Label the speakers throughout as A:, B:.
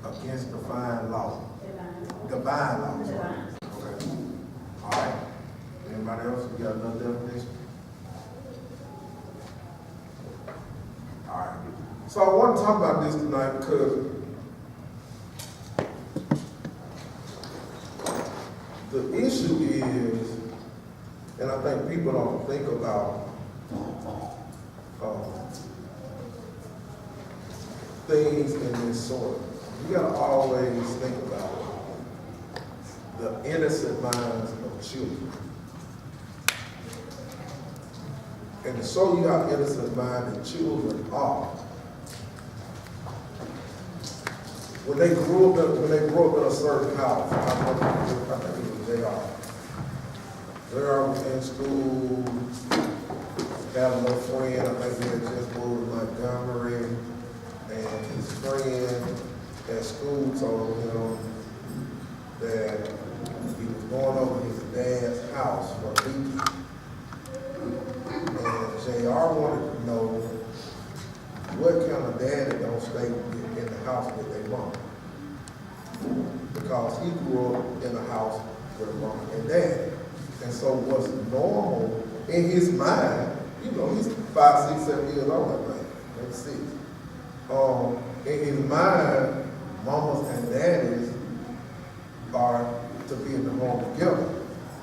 A: against divine law. Divine law. Okay. All right. Anybody else? You got another definition? All right. So I want to talk about this tonight because the issue is, and I think people don't think about things in this sort. You gotta always think about the innocent minds of children. And to show you how innocent-minded children are, when they grew up in a certain house, I think it was JR was in school, had a little friend, I think he had just moved to Montgomery, and his friend at school told him that he was going over to his dad's house for a weekend. And JR wanted to know what kind of daddy don't stay in the house with their mom. Because he grew up in a house with mom and dad. And so what's normal in his mind, you know, he's 5, 6, 7 years old, I think, maybe 6. In his mind, mamas and daddies are to be in the home together.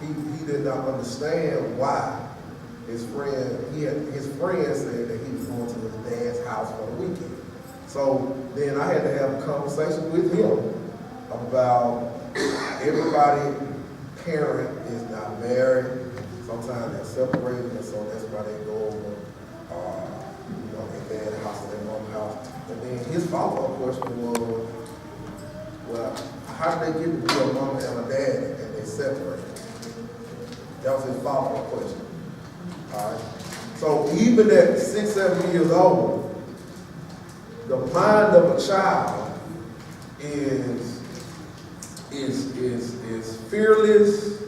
A: He did not understand why his friend said that he was going to his dad's house for the weekend. So then I had to have a conversation with him about everybody parent is not married. Sometimes they're separated, and so that's why they go over, their dad's house or their mom's house. And then his follow-up question was, well, how did they get to be a mama and a dad and they separated? That was his follow-up question. All right. So even at 6, 7 years old, the mind of a child is fearless,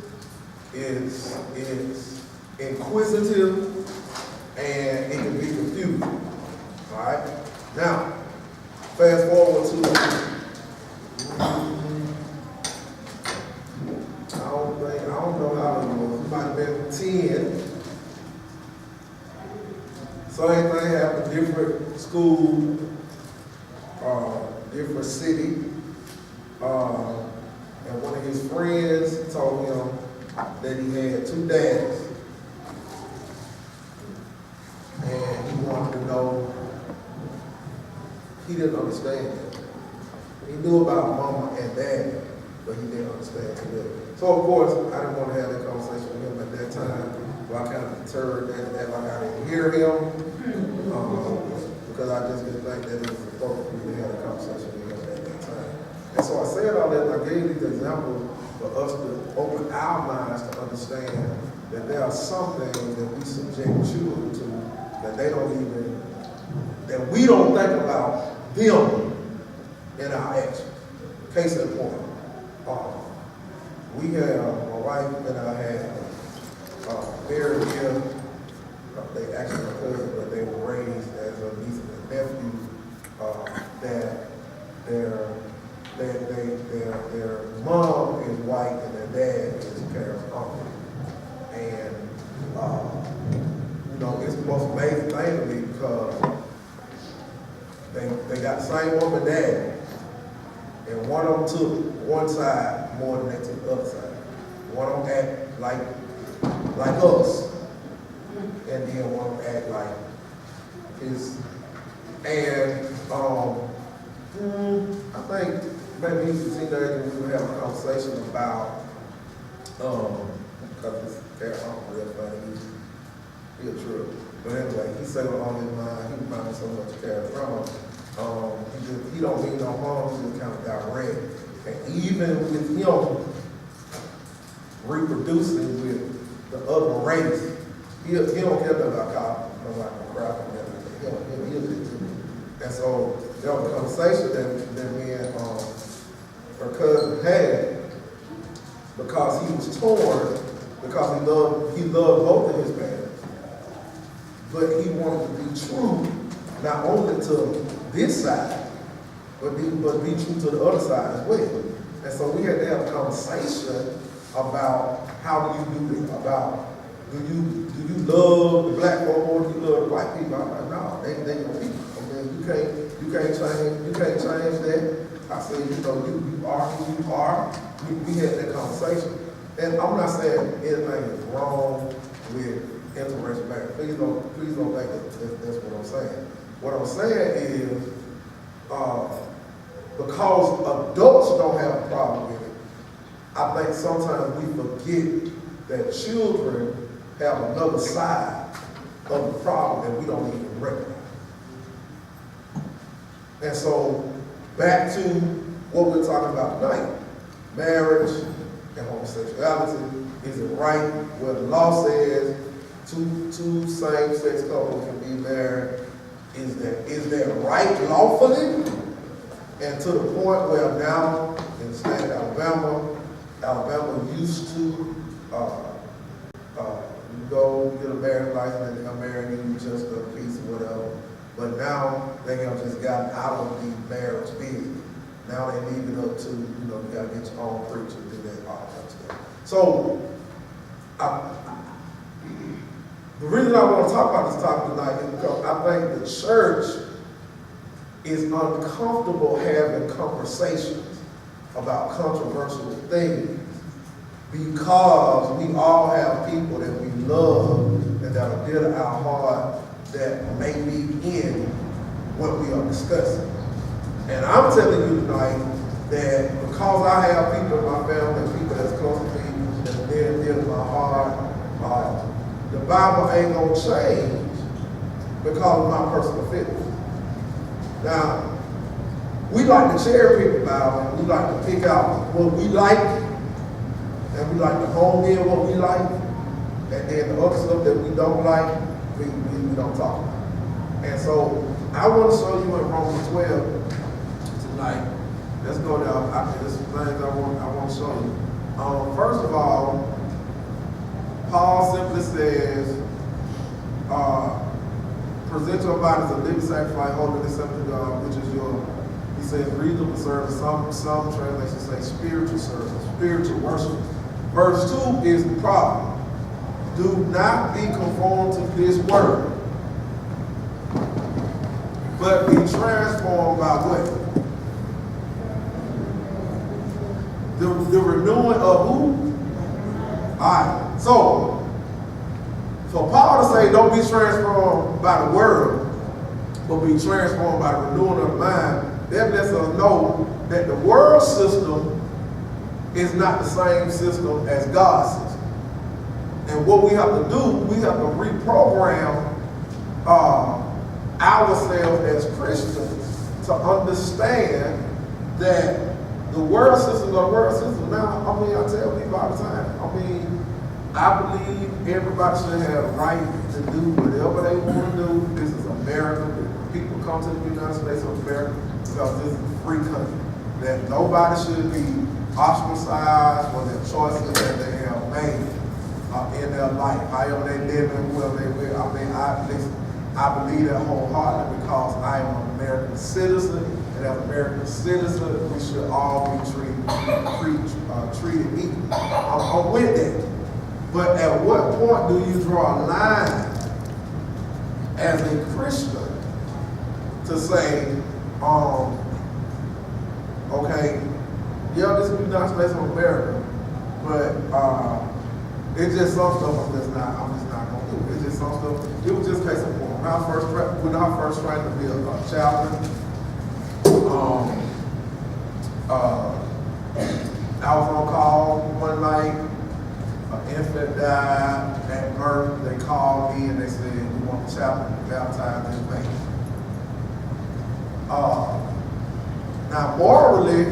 A: is inquisitive, and it can be confusing. All right. Now, fast forward to I don't know how it was. It might have been 10. Same thing happened, different school, different city. And one of his friends told him that he had 2 dads. And he wanted to know, he didn't understand that. He knew about mama and daddy, but he didn't understand that. So of course, I didn't want to have that conversation with him at that time. So I kind of deterred that like I didn't hear him, because I just didn't think that it was appropriate for me to have a conversation with him at that time. And so I said all that, and I gave these examples for us to open our minds to understand that there are some things that we subject children to that they don't even, that we don't think about them in our actions. Case in point, we have, my wife and I have very dear, they actually were cousins, but they were raised as a niece and nephew, that their mom is white and their dad is Karen's uncle. And, it's the most amazing thing to me because they got the same mom and dad, and one of them took one side more than they took the other side. One of them act like us, and then one of them act like his. And I think maybe he's a teenager and we would have a conversation about, because this cat uncle real funny, he a trip. But anyway, he said on his mind, he found so much cat from he don't mean no harm, he's just kind of direct. And even with him reproducing with the other race, he don't care about cop, no crap, he'll do it too. And so there was a conversation that me and her cousin had, because he was torn, because he loved both of his parents, but he wanted to be true not only to this side, but be true to the other side as well. And so we had to have a conversation about how do you do that, about do you love the black folk or do you love the white people? I'm like, no, they your people. I mean, you can't change that. I said, you are who you are. We had that conversation. And I'm not saying anything is wrong with interracial marriage. Please don't think that's what I'm saying. What I'm saying is, because adults don't have a problem with it, I think sometimes we forget that children have another side of the problem that we don't even recognize. And so, back to what we're talking about tonight, marriage and homosexuality. Is it right? Well, the law says two same-sex couples can be married. Is that right lawfully? And to the point where now in the state of Alabama used to you go get a marriage license and they'll marry you just a piece or whatever. But now they have just gotten out of the marriage business. Now they leave it up to, you gotta get your own preacher to do that, all that stuff. So, the reason I want to talk about this topic tonight is because I think the church is uncomfortable having conversations about controversial things because we all have people that we love and that are dear to our heart that may be in what we are discussing. And I'm telling you tonight that because I have people in my family, people that's close to me, that's dear to my heart, the Bible ain't gonna change because of my personal feelings. Now, we like to cherry pick the Bible, and we like to pick out what we like, and we like to hone in what we like, and then the other stuff that we don't like, we don't talk about. And so, I want to show you in Romans 12 tonight. Let's go down. There's some things I want to show you. First of all, Paul simply says, present your body as a living sacrifice, holy and acceptable to God, which is your, he says, reasonable service. Some translations say spiritual service, spiritual worship. Verse 2 is the problem. Do not be conformed to this world, but be transformed by what? The renewing of who? Alright, so for Paul to say don't be transformed by the word, but be transformed by the renewing of the mind, that lets us know that the world system is not the same system as God's system. And what we have to do, we have to reprogram ourselves as Christians to understand that the world system is the world system. Now, I tell people all the time, I believe everybody should have a right to do whatever they want to do. This is America. People come to the United States of America because this is a free country. That nobody should be ostracized for their choices that they have made in their life, however they live and whoever they will. I believe that wholeheartedly because I am an American citizen, and as American citizens, we should all be treated equally. I'm with that. But at what point do you draw a line as a Christian to say, okay, yeah, this is the United States of America, but it's just some stuff I'm just not gonna do. It's just some stuff. It was just case in point. When I first tried to be a chaplain, I was on call one night. An infant died at birth. They called me and they said, we want the chaplain to baptize this baby. Now, morally,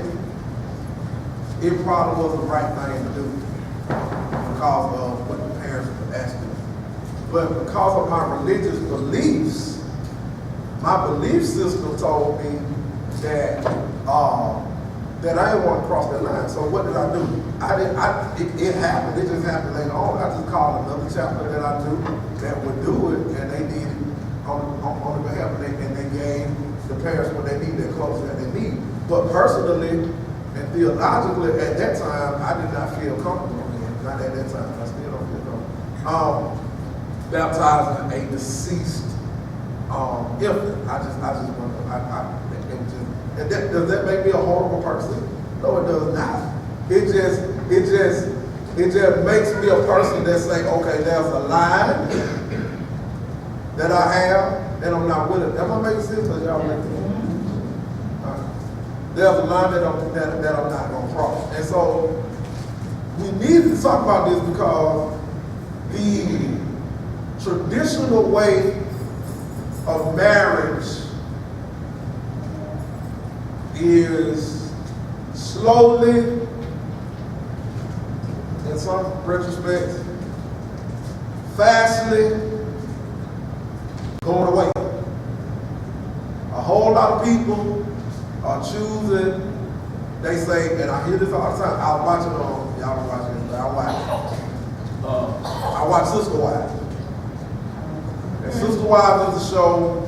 A: it probably was the right thing to do because of what the parents were asking. But because of my religious beliefs, my belief system told me that that I didn't want to cross that line. So what did I do? It happened. It just happened later on. I just called another chaplain that I knew that would do it, and they did it on the behalf, and they gave the parents what they need, their clothes that they need. But personally and theologically, at that time, I did not feel comfortable in. Not at that time. I still don't feel comfortable. Baptizing a deceased infant. I just want to. Does that make me a horrible person? No, it does not. It just makes me a person that say, okay, there's a line that I have, and I'm not willing. Am I making sense? Because y'all make sense. There's a line that I'm not going to cross. And so we need to talk about this because the traditional way of marriage is slowly, in some retrospects, fastly going away. A whole lot of people are choosing, they say, and I hear this all the time, I was watching y'all don't watch this, but I watch Sister Wives. And Sister Wives is a show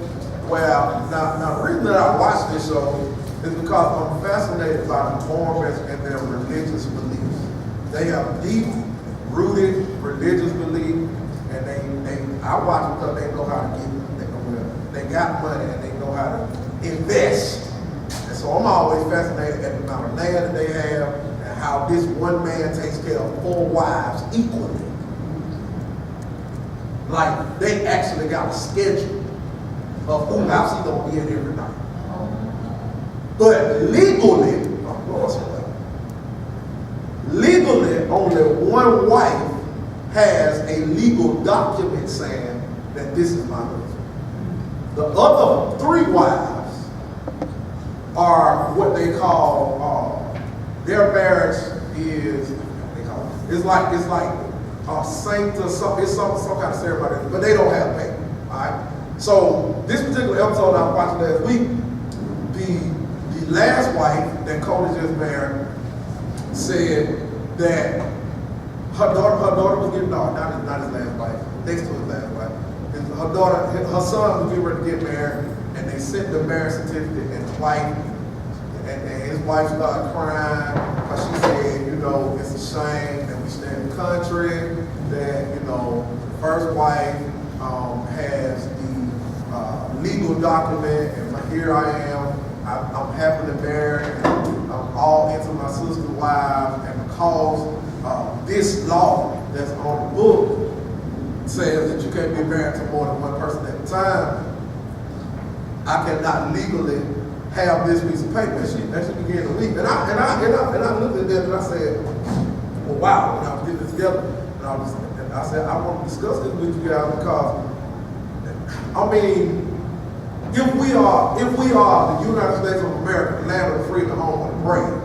A: where, now the reason that I watch this show is because I'm fascinated by the Mormons and their religious beliefs. They have deep-rooted religious belief, and I watch because they know how to get it. They got money and they know how to invest. And so I'm always fascinated at the amount of land that they have and how this one man takes care of 4 wives equally. Like, they actually got a schedule of who house he's going to be in every night. But legally, only one wife has a legal document saying that this is my husband. The other 3 wives are what they call, their marriage is, what they call it, it's like a saint or something, it's some kind of ceremony, but they don't have pay, all right? So this particular episode I was watching last week, the last wife that Cody just married said that her daughter was getting married, not his last wife, next to his last wife. Her son was getting ready to get married, and they sent the marriage certificate, and his wife started crying because she said, you know, it's a shame that we stay in the country, that, you know, the first wife has the legal document, and here I am, I'm happily married, and I'm all into my sister's wife, and because this law that's on the book says that you can't be married to more than one person at a time, I cannot legally have this piece of paper. And she began to weep. And I looked at that and I said, well, wow, when I was getting this together, and I said, I want to discuss this with you guys because, I mean, if we are the United States of America, the land of the free and the home of the brave,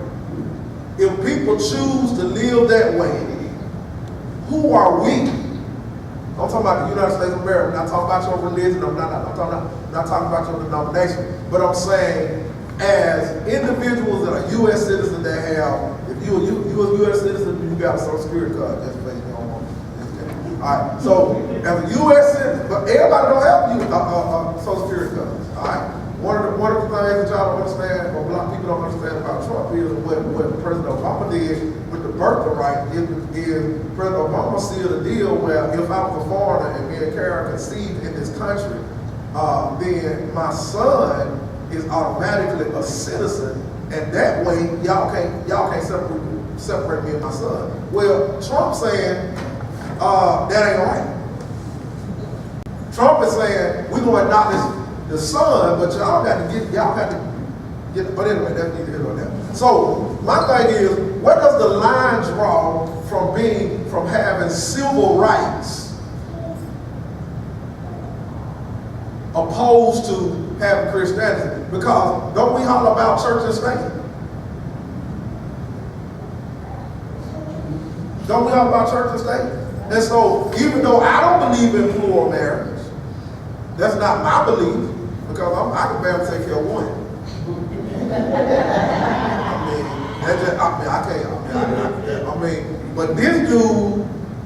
A: if people choose to live that way, who are we? I'm talking about the United States of America. I'm not talking about your religion. I'm not talking about your denomination. But I'm saying, as individuals that are U.S. citizens that have, if you're a U.S. citizen, you got a Social Security card. Just for you know. All right. So as a U.S. citizen, but everybody don't have Social Security cards. All right. One of the things that y'all don't understand, or a lot of people don't understand about Trump is what President Obama did with the birthright is President Obama sealed a deal where if I was a foreigner and me and Karen conceived in this country, then my son is automatically a citizen, and that way y'all can't separate me and my son. Well, Trump saying that ain't right. Trump is saying we're going to adopt the son, but y'all got to get. But anyway, that's neither here nor there. So my thing is, where does the line draw from having civil rights opposed to having Christianity? Because don't we holler about church and state? Don't we holler about church and state? And so even though I don't believe in plural marriage, that's not my belief, because I can barely take care of one. But this dude,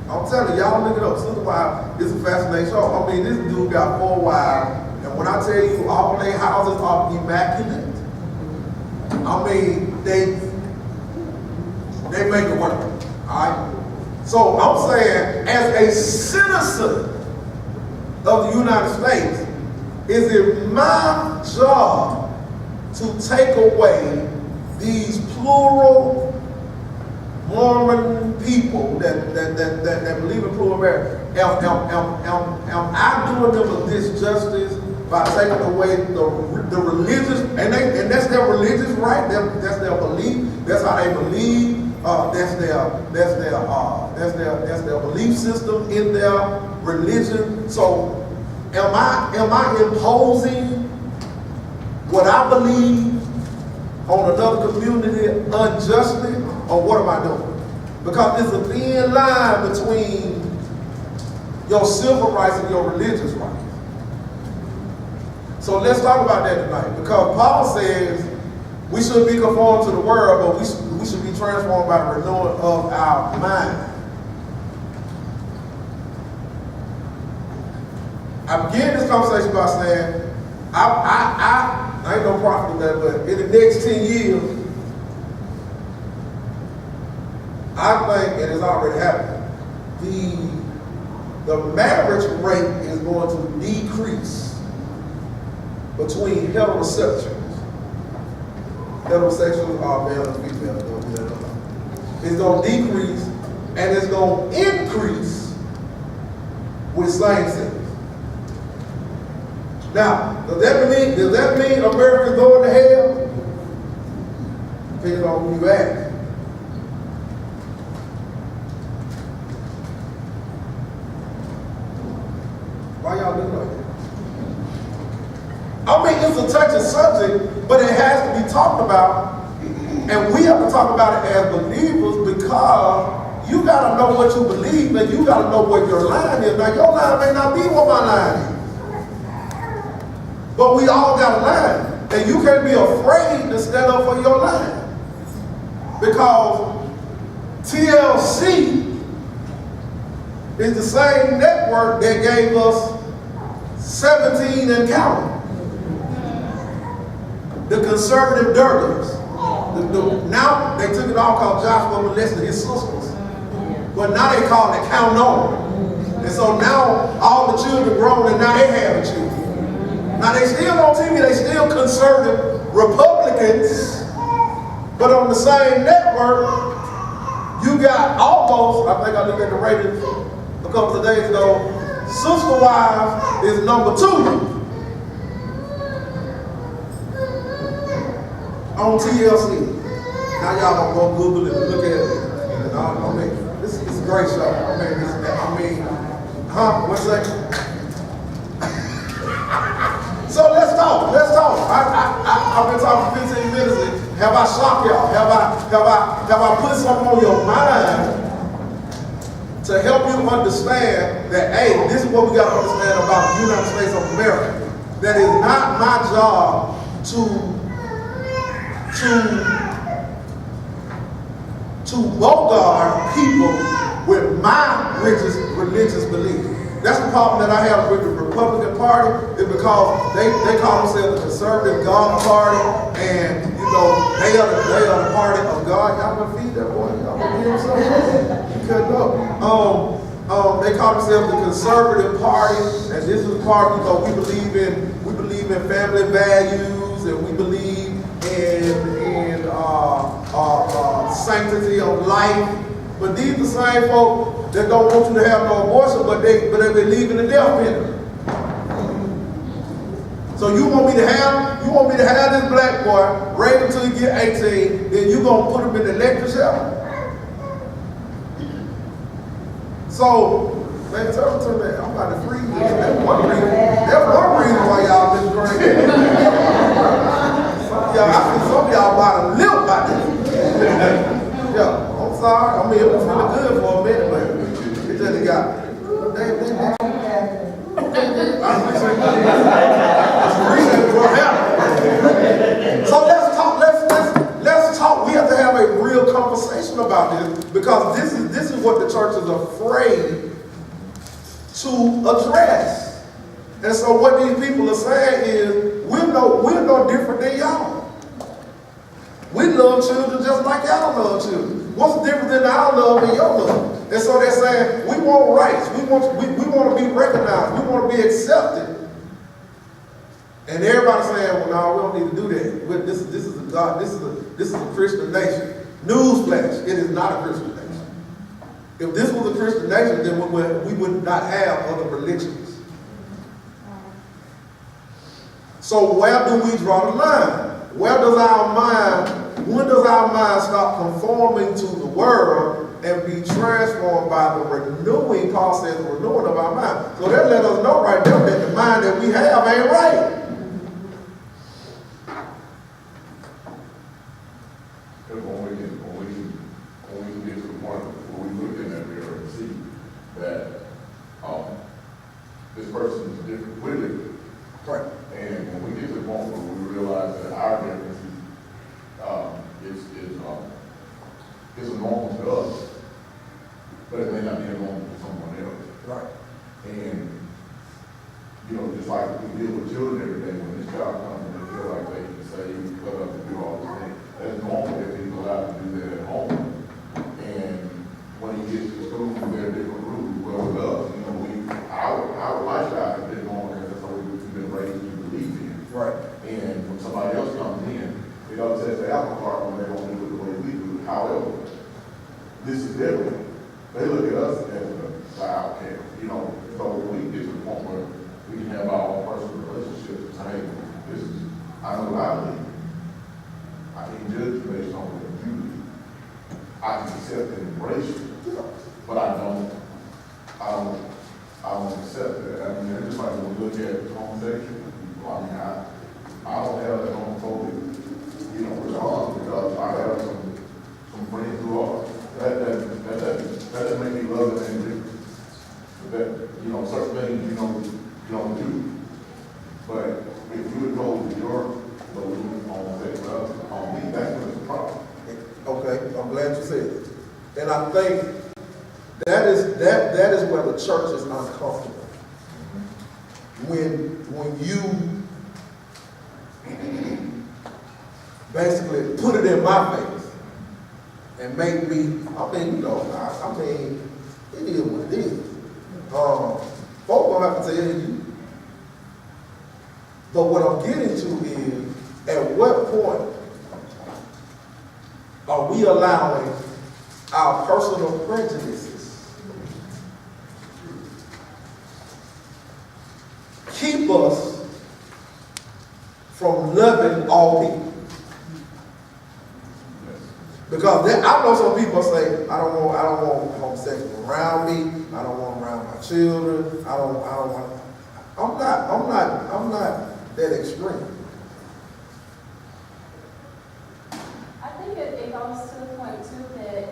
A: I'm telling y'all, look it up. Sister Wives is a fascinating show. I mean, this dude got 4 wives, and when I tell you all their houses are immaculate, I mean, they make it work. Alright? So I'm saying, as a citizen of the United States, is it my job to take away these plural Mormon people that believe in plural marriage? Am I doing them a disjustice by taking away the religious, and that's their religious right, that's their belief, that's how they believe, that's their belief system in their religion. So am I imposing what I believe on another community unjustly, or what am I doing? Because there's a thin line between your civil rights and your religious rights. So let's talk about that tonight, because Paul says we shouldn't be conformed to the world, but we should be transformed by the renewing of our mind. I began this conversation by saying, I ain't no prophet of that, but in the next 10 years, I think, and it's already happened, the marriage rate is going to decrease between heterosexuals. Heterosexuals are male and female. It's going to decrease, and it's going to increase with same-sex. Now, does that mean America's going to hell? Depends on who you ask. Why y'all do that? I mean, it's a touchy subject, but it has to be talked about, and we have to talk about it as believers, because you got to know what you believe, and you got to know what your line is. Now, your line may not be what my line is. But we all got a line, and you can't be afraid to stand up for your line, because TLC is the same network that gave us 17 and counting. The conservative dirters. Now they took it all called Joshua molested his sisters, but now they call it count on. And so now all the children grown, and now they have children. Now they still on TV, they still conservative Republicans, but on the same network, you got almost, I think I looked at the ratings a couple of days ago, Sister Wives is number 2 on TLC. Now y'all gonna go Google it and look at it. And I mean, this is a great show. One second. So let's talk. I've been talking 15 minutes. Have I shocked y'all? Have I put something on your mind to help you understand that, hey, this is what we got to understand about the United States of America. That it's not my job to bogart people with my religious beliefs. That's the problem that I have with the Republican Party, is because they call themselves the conservative God Party, and you know they are the party of God. Y'all gonna feed that boy? Y'all gonna give him something? You couldn't go. They call themselves the conservative party, and this is part, you know, we believe in family values, and we believe in sanctity of life. But these are the same folk that don't want you to have no abortion, but they believe in the death penalty. So you want me to have this black boy raise him till he get 18, then you gonna put him in the electric chair? So man, tell them to that. I'm about to freeze this. That's one reason why y'all been crazy. I think some of y'all about to live by this. Yeah. I'm sorry. I mean, it was really good for a minute, but it just got. So let's talk. We have to have a real conversation about this, because this is what the church is afraid to address. And so what these people are saying is, we're no different than y'all. We love children just like y'all love children. What's different than our love and your love? And so they're saying, we want rights. We want to be recognized. We want to be accepted. And everybody's saying, well, no, we don't need to do that. This is a God. This is a Christian nation. Newsflash, it is not a Christian nation. If this was a Christian nation, then we would not have other religions. So where do we draw the line? When does our mind stop conforming to the world and be transformed by the renewing, Paul says, the renewing of our mind? So that let us know right there that the mind that we have ain't right.
B: When we get to the point where we look in that mirror and see that this person is different, we're different.
A: Right.
B: And when we get to the point where we realize that our differences is a normal to us, but it may not be a normal to someone else.
A: Right.
B: And just like we deal with children every day, when this child comes and they feel like they can say, cut up and do all these things, that's normal if he's allowed to do that at home. And when he gets to school, there are different rules. Well, with us, our lifestyle has been going there, that's how we've been raised to believe in.
A: Right.
B: And when somebody else comes in, it upsets the apple cart when they don't do it the way we do it. However, this is different. They look at us as the outcast, So when we get to the point where we can have our own personal relationships and say, I know what I believe. I can't judge you based on what you believe. I can accept and embrace you, but I don't accept that. I mean, it's just like when we look at homosexual people. I mean, I don't have that homophobic, response because I have some friends who are. That doesn't make me love them any different. That, certain things you don't do. But if you would go to your belief on sexuality, on me, that's when it's a problem.
A: Okay, I'm glad you said it. And I think that is where the church is uncomfortable. When you basically put it in my face and make me, it is what it is. Folks don't have to tell you. But what I'm getting to is, at what point are we allowing our personal prejudices keep us from loving all people? Because I know some people say, I don't want homosexuals around me. I don't want them around my children. I'm not that extreme.
C: I think it goes to the point too that,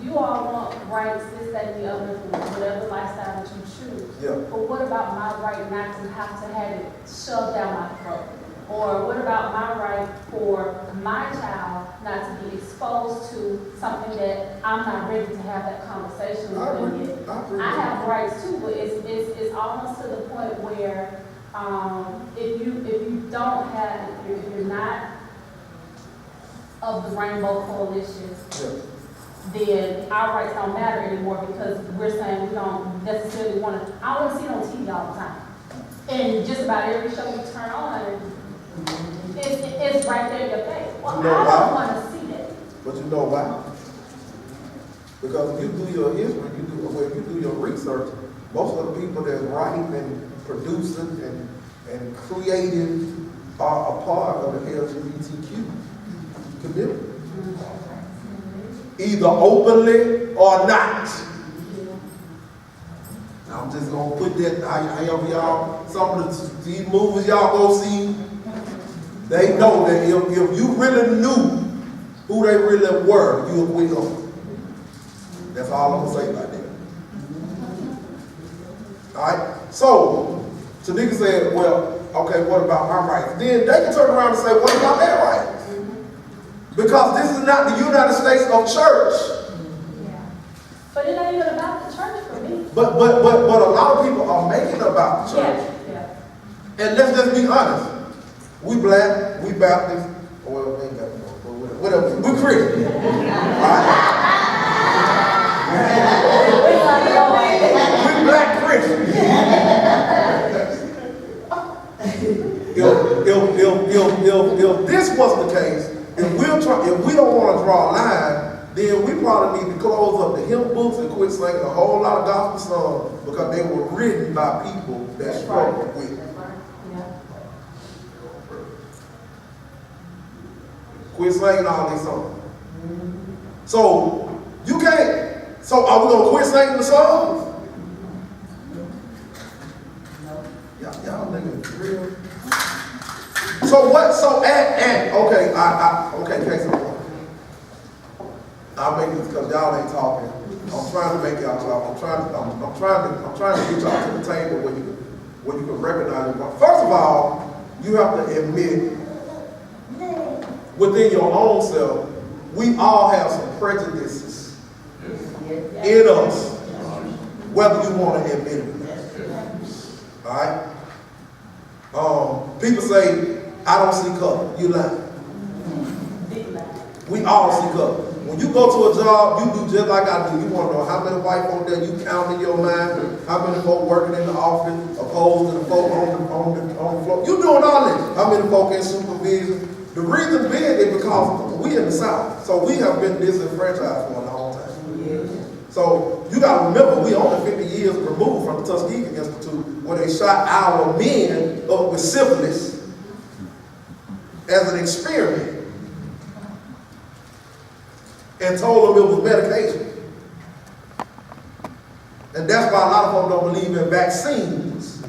C: you all want rights, this, that, and the other, whatever lifestyle that you choose.
A: Yeah.
C: But what about my right not to have to have it shoved down my throat? Or what about my right for my child not to be exposed to something that I'm not ready to have that conversation with them yet? I have rights too, but it's almost to the point where if you don't have, if you're not of the Rainbow Coalition, then our rights don't matter anymore because we're saying we don't necessarily want to. I want to see it on TV all the time, and just about every show you turn on. It's right there in your face. Well, I don't want to see that.
A: But you know why? Because if you do your history, if you do your research, most of the people that's writing and producing and creating are a part of the LGBTQ community. Either openly or not. I'm just gonna put that, however y'all, some of these movies y'all go see, they know that if you really knew who they really were, you would quit on. That's all I'm gonna say about that. Alright? So Tanika said, well, okay, what about my rights? Then they can turn around and say, what about their rights? Because this is not the United States of church.
C: Yeah. But it ain't even about the church for me.
A: But a lot of people are making it about the church.
C: Yeah.
A: And let's just be honest. We black, we Baptist, well, Christian. Right? We black Christians. If this was the case, if we don't want to draw a line, then we probably need to close up the hymn books and quit singing a whole lot of gospel songs because they were written by people that struggled with. Quit singing all these songs. So you can't. So are we gonna quit singing the songs? Y'all niggas real. So what? So and okay, okay, case in point. I'll make this because y'all ain't talking. I'm trying to make y'all talk. I'm trying to get y'all to the table where you can recognize it. First of all, you have to admit within your own self, we all have some prejudices in us, whether you want to admit it. All right. People say, "I don't see color." You lie. We all see color. When you go to a job, you do just like I do. You want to know how many white folk there you count in your mind, how many folk working in the office, opposed to the folk on the floor. You doing all this. How many folk in supervision? The reason being is because we in the South, so we have been disenfranchised for a long time. So you got to remember, we only 50 years removed from the Tuskegee Institute, where they shot our men up with syphilis as an experiment. And told them it was medication. And that's why a lot of folks don't believe in vaccines.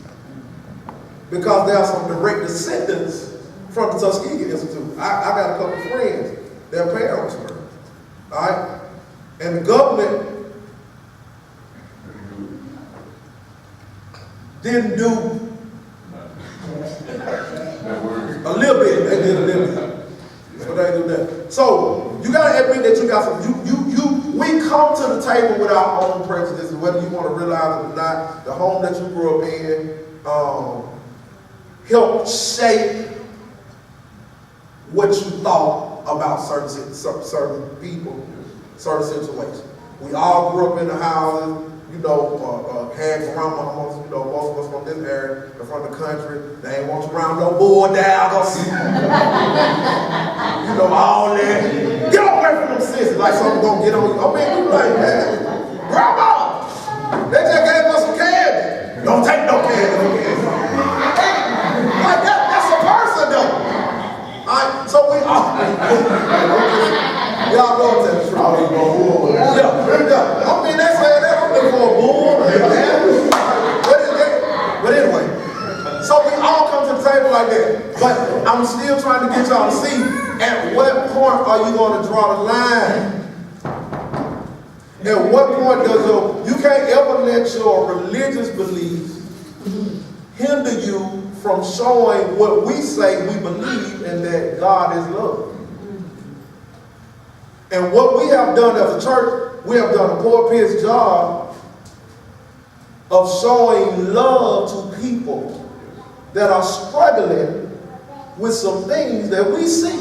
A: Because there are some direct descendants from the Tuskegee Institute. I got a couple of friends, their parents were. All right? And the government didn't do a little bit. They did a little bit. So they do that. So you gotta admit that you got some. We come to the table with our own prejudices, whether you want to realize it or not. The home that you grew up in helped shape what you thought about certain people, certain situations. We all grew up in the houses. Had grandmamas, most of us from this area, and from the country. They ain't want you around no bulldogs. All that. Get away from them sisters, like something gonna get on you. I mean, you like, man, grandma, they just gave us some candy. Don't take no candy. Like that's a person though. All right, so we all, y'all go to the truth. Yeah. I mean, they say they're looking for a bull. But anyway, so we all come to the table like that. But I'm still trying to get y'all to see at what point are you going to draw the line? At what point you can't ever let your religious beliefs hinder you from showing what we say we believe and that God is love. And what we have done as a church, we have done a poor piece job of showing love to people that are struggling with some things that we see.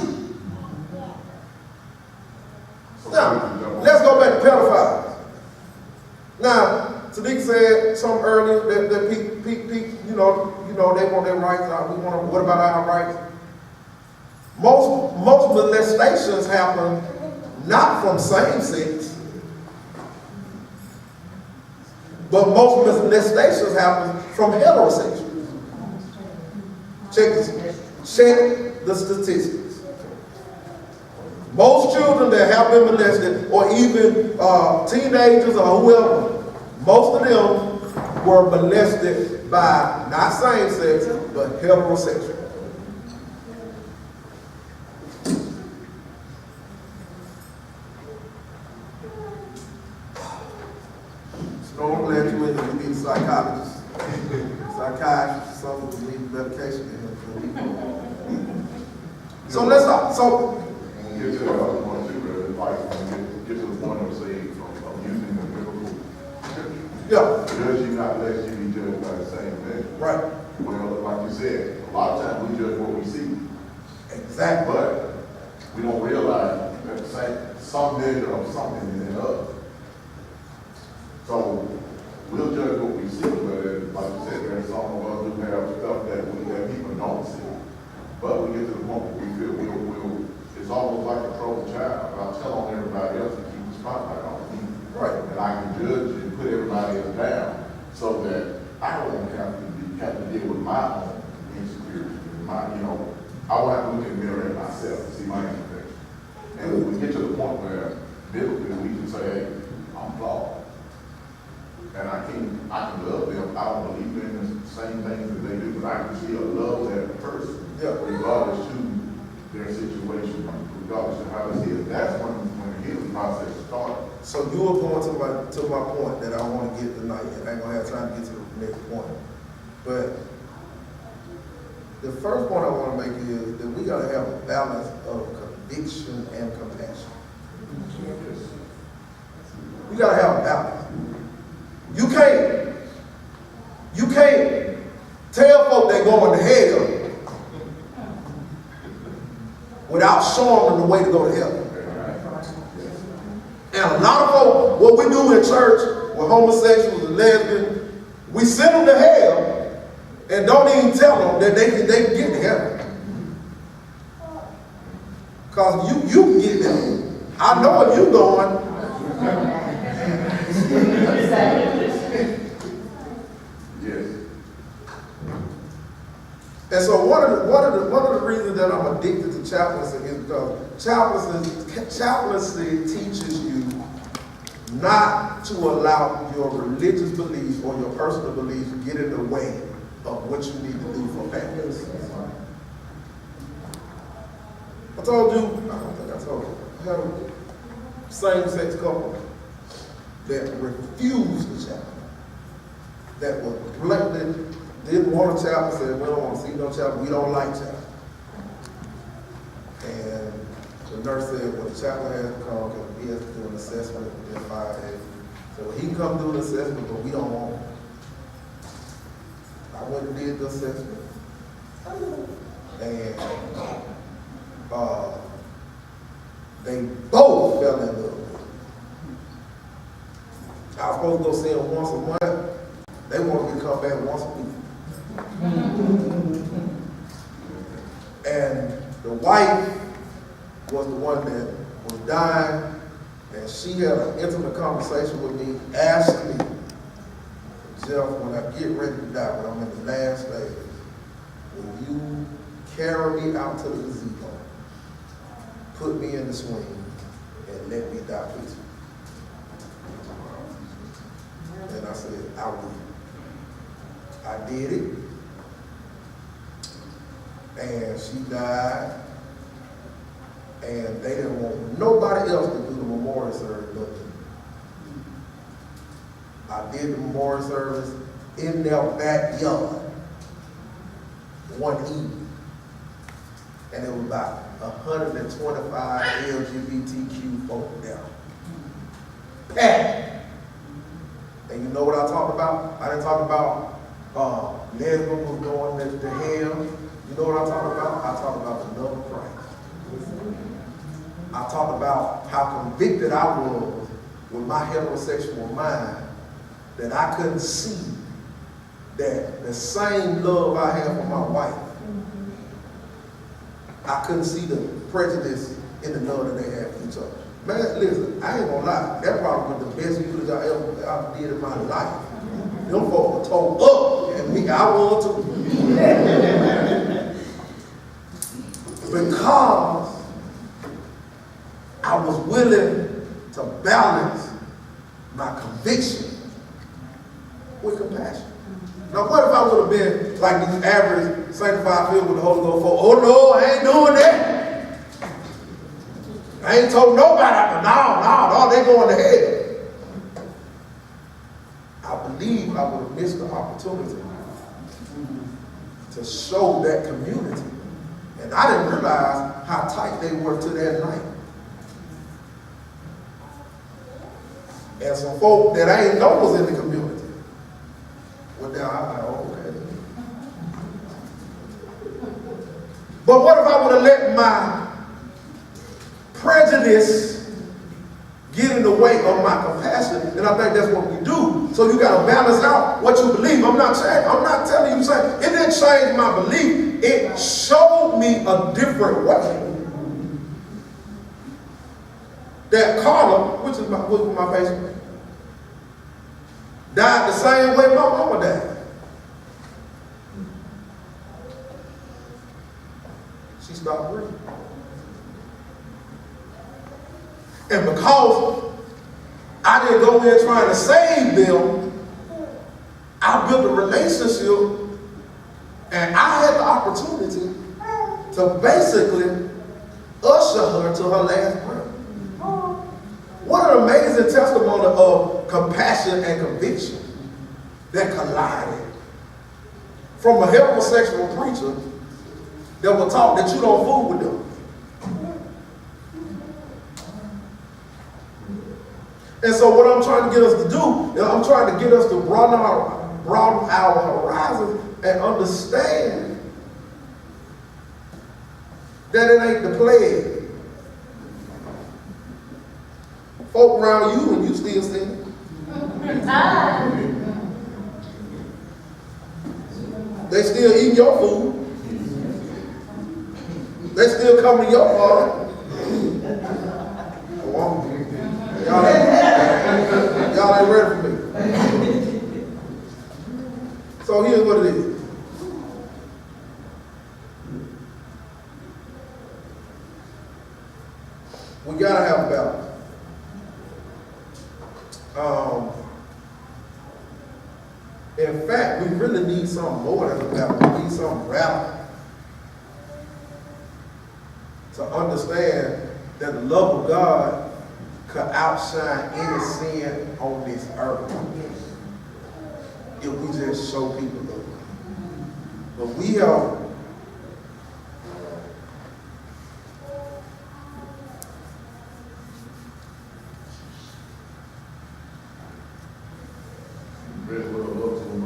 A: Now, let's go back to pedophiles. Now, Sadiq said something earlier that people, they want their rights. What about our rights? Most molestations happen not from same sex, but most molestations happen from heterosexuals. Check the statistics. Most children that have been molested, or even teenagers or whoever, most of them were molested by not same sex, but heterosexual. So I'm glad you need a psychologist. Psychiatrist, someone who needs medication to help. So let's stop. So
B: get to the other point too, like get to the point of saying of using the biblical scripture.
A: yeah,
B: Judge you not lest you be judged by the same measure.
A: right,
B: Well, like you said, a lot of times we judge what we see,
A: exactly.
B: but we don't realize some measure of something in us. So we'll judge what we see, but like you said, there's some of us who have stuff that people don't see. But we get to the point where we feel it's almost like a troubled child. I'll tell on everybody else to keep the spotlight on me. Right. And I can judge and put everybody else down so that I don't have to deal with my own insecurities. I will have to look in the mirror at myself and see my imperfections. And when we get to the point where biblically we can say, hey, I'm flawed. And I can love them. I don't believe in the same things that they do, but I can still love that person, regardless to their situation, regardless of how they is. That's when the healing process starts. So
A: you are going to my point that I want to get tonight, and I ain't gonna have time to get to the next point. But the first point I want to make is that we gotta have a balance of conviction and compassion. We gotta have a balance. You can't tell folk they're going to hell without showing them the way to go to heaven. And a lot of folk, what we do in church with homosexuals and lesbians, we send them to hell and don't even tell them that they can get to heaven. Because you can get there. I know where you're going.
B: Yes.
A: And so one of the reasons that I'm addicted to chaplaincy is because chaplaincy teaches you not to allow your religious beliefs or your personal beliefs to get in the way of what you need to do for families. I told you, I don't think I told you, I had a same-sex couple that refused the chaplain, that was blatantly didn't want a chaplain, said, we don't want to see no chaplain, we don't like chaplain. And the nurse said, well, the chaplain has to come because he has to do an assessment within 5 days. So he can come do an assessment, but we don't want him. I went and did the assessment. And they both fell in love with him. I was supposed to go see him once a month. They wanted me to come back once a week. And the wife was the one that was dying, and she had an intimate conversation with me, asking me, Jeff, when I get ready to die, when I'm in the last days, will you carry me out to the gazebo, put me in the swing, and let me die peacefully? And I said, I will. I did it. And she died. And they didn't want nobody else to do the memorial service but me. I did the memorial service in their backyard one evening. And it was about 125 LGBTQ folk there. Packed. And you know what I talked about? I didn't talk about lesbians was going to hell. You know what I talked about? I talked about the love of Christ. I talked about how convicted I was with my heterosexual mind that I couldn't see that the same love I have for my wife, I couldn't see the prejudice in the love that they have for each other. Man, listen, I ain't gonna lie. That probably was the best eulogy I ever did in my life. Them folks were told up, and me, I was too. Because I was willing to balance my conviction with compassion. Now, what if I would have been like these average sanctified filled with the Holy Ghost folk? Oh no, I ain't doing that. I ain't told nobody. No, they going to hell. I believe I would have missed the opportunity to show that community. And I didn't realize how tight they were to that night. And some folk that I didn't know was in the community. Well, now I'm like, oh, okay. But what if I would have let my prejudice prejudice get in the way of my compassion, and I think that's what we do. So you got to balance out what you believe. I'm not telling you, saying it didn't change my belief. It showed me a different way. That Carla, which was my patient, died the same way my mama died. She stopped breathing. And because I didn't go in trying to save them, I built a relationship, and I had the opportunity to basically usher her to her last breath. What an amazing testimony of compassion and conviction that collided from a heterosexual preacher that will talk that you don't fool with them. And so what I'm trying to get us to do is I'm trying to get us to broaden our horizon and understand that it ain't the plague. Folk around you and you still sinning. They still eating your food. They still coming to your party. Y'all ain't ready for me. So here's what it is. We gotta have a balance. In fact, we really need something more than a balance. We need something radical to understand that the love of God could outshine any sin on this earth if we just show people love. But we are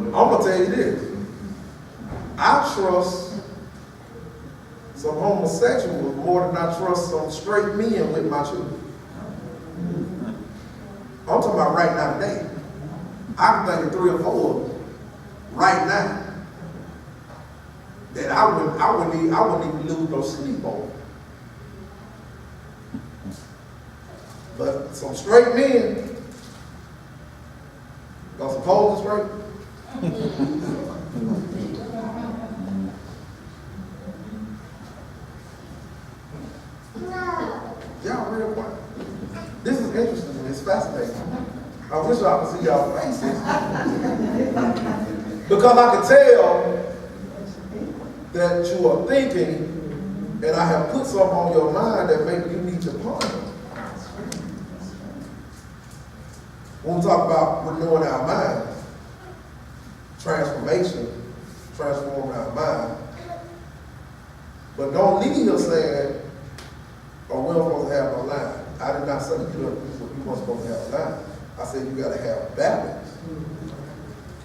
A: I'm gonna tell you this. I trust some homosexuals more than I trust some straight men with my children. I'm talking about right now today. I can think of 3 or 4 right now that I wouldn't even lose no sleep on. But some straight men, y'all supposed to straight. Y'all real quiet. This is interesting and it's fascinating. I wish I could see y'all faces. Because I can tell that you are thinking, and I have put something on your mind that maybe you need to ponder. When we talk about renewing our minds, transformation, transforming our mind. But don't leave here saying, oh, we're not supposed to have no line. I did not say you weren't supposed to have a line. I said you got to have balance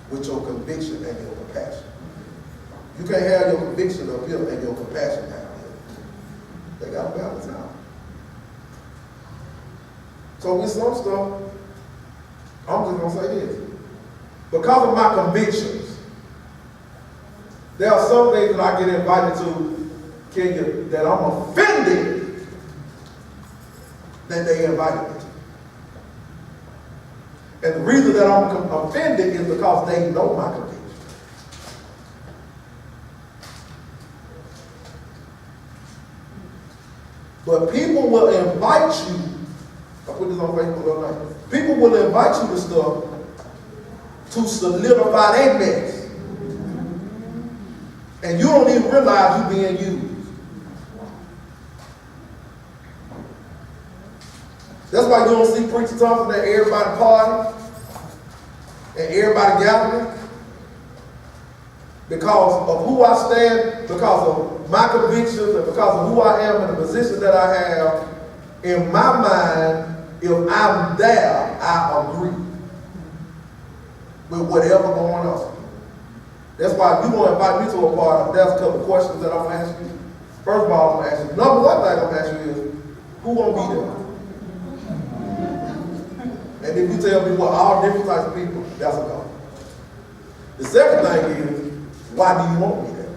A: with your conviction and your compassion. You can't have your conviction up here and your compassion down here. They got to balance out. So with some stuff, I'm just going to say this. Because of my convictions, there are some things that I get invited to, Kenya, that I'm offended that they invited me to. And the reason that I'm offended is because they know my conviction. But people will invite you, I put this on Facebook the other night, people will invite you to stuff to solidify their mess. And you don't even realize you're being used. That's why you don't see preachers talking at everybody party and everybody gathering. Because of who I stand, because of my convictions, and because of who I am and the position that I have, in my mind, if I'm there, I agree with whatever going on. That's why if you want to invite me to a party, there's a couple of questions that I'm going to ask you. First of all, I'm going to ask you, number one thing I'm going to ask you is, Who won't be there? And if you tell me what all different types of people, that's a God. The second thing is, why do you want me there?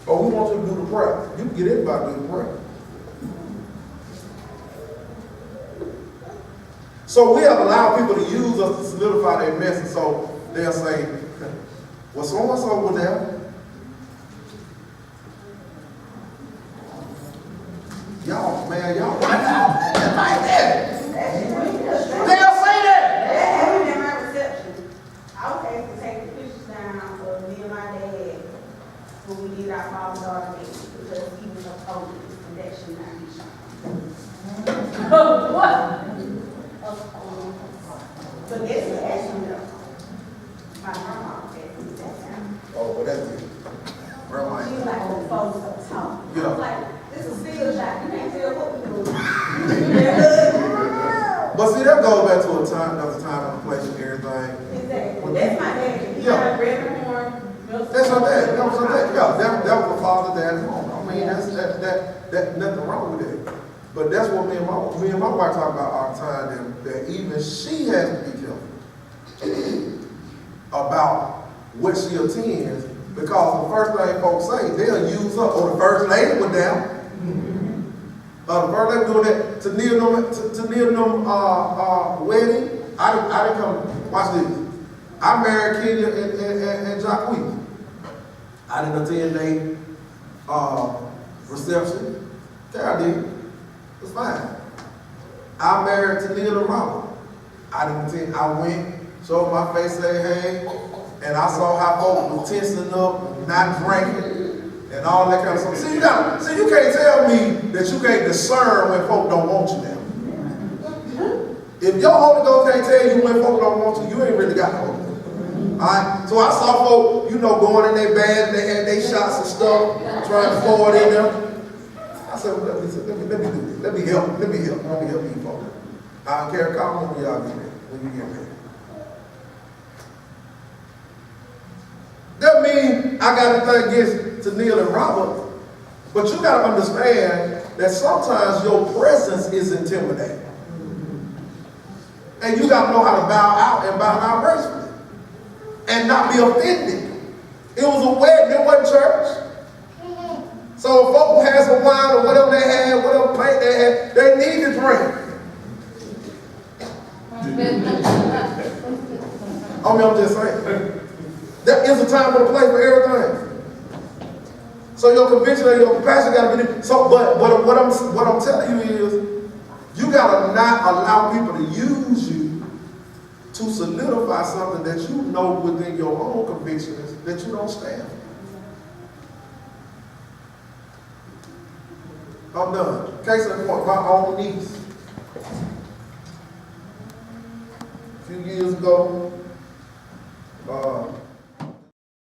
A: Or we want you to do the prayer. You can get anybody to do the prayer. So we have allowed people to use us to solidify their message. So they'll say, well, so-and-so over there. Y'all, man, y'all, why y'all thinking like that? They'll say that.
D: In my reception, I was asked to take the pictures down of me and my dad when we did our father-daughter meeting because he was opposing this connection that he shot.
C: What?
D: But that's the action though. My grandma asked me that time.
A: Oh, well, that's it. Grandma.
D: She was like, the folks are talking. I was like, this is still shot. You can't tell what we doing.
A: But see, that goes back to a time, another time and a place and everything.
D: Exactly. That's my dad. He got a red horn.
A: That's her dad. That was her dad. Yeah, that was a father, dad, mom. I mean, that's nothing wrong with that. But that's what me and my wife talk about all the time. That even she has to be careful about what she attends, because the first thing folks say, they'll use her. Or the first lady was down. The first lady doing that to Neil wedding. I didn't come. Watch this. I married Kenya and Jacquees. I didn't attend their reception. Okay, I did. It's fine. I married to Neil and Robert. I didn't attend. I went, showed my face, say hey, and I saw how folks were tensing up, not drinking, and all that kind of stuff. See, you can't tell me that you can't discern when folk don't want you now. If your Holy Ghost can't tell you when folk don't want you, you ain't really got the Holy Ghost. Alright? So I saw folk, going in their bag, they had their shots and stuff, trying to pour it in them. I said, well, let me do this. Let me help you folks. I don't care, call me when y'all get there, when you get there. That means I got nothing against to Neil and Robert, but you got to understand that sometimes your presence is intimidating. And you got to know how to bow out and bow down gracefully and not be offended. It was a wedding, it wasn't church. So if folk had some wine or whatever they had, whatever plate they had, they need to drink. I'm just saying. There is a time and a place for everything. So your conviction and your compassion got to be there. So, but what I'm telling you is, you got to not allow people to use you to solidify something that you know within your own convictions that you don't stand for. I'm done. Case in point, my own niece. A few years ago,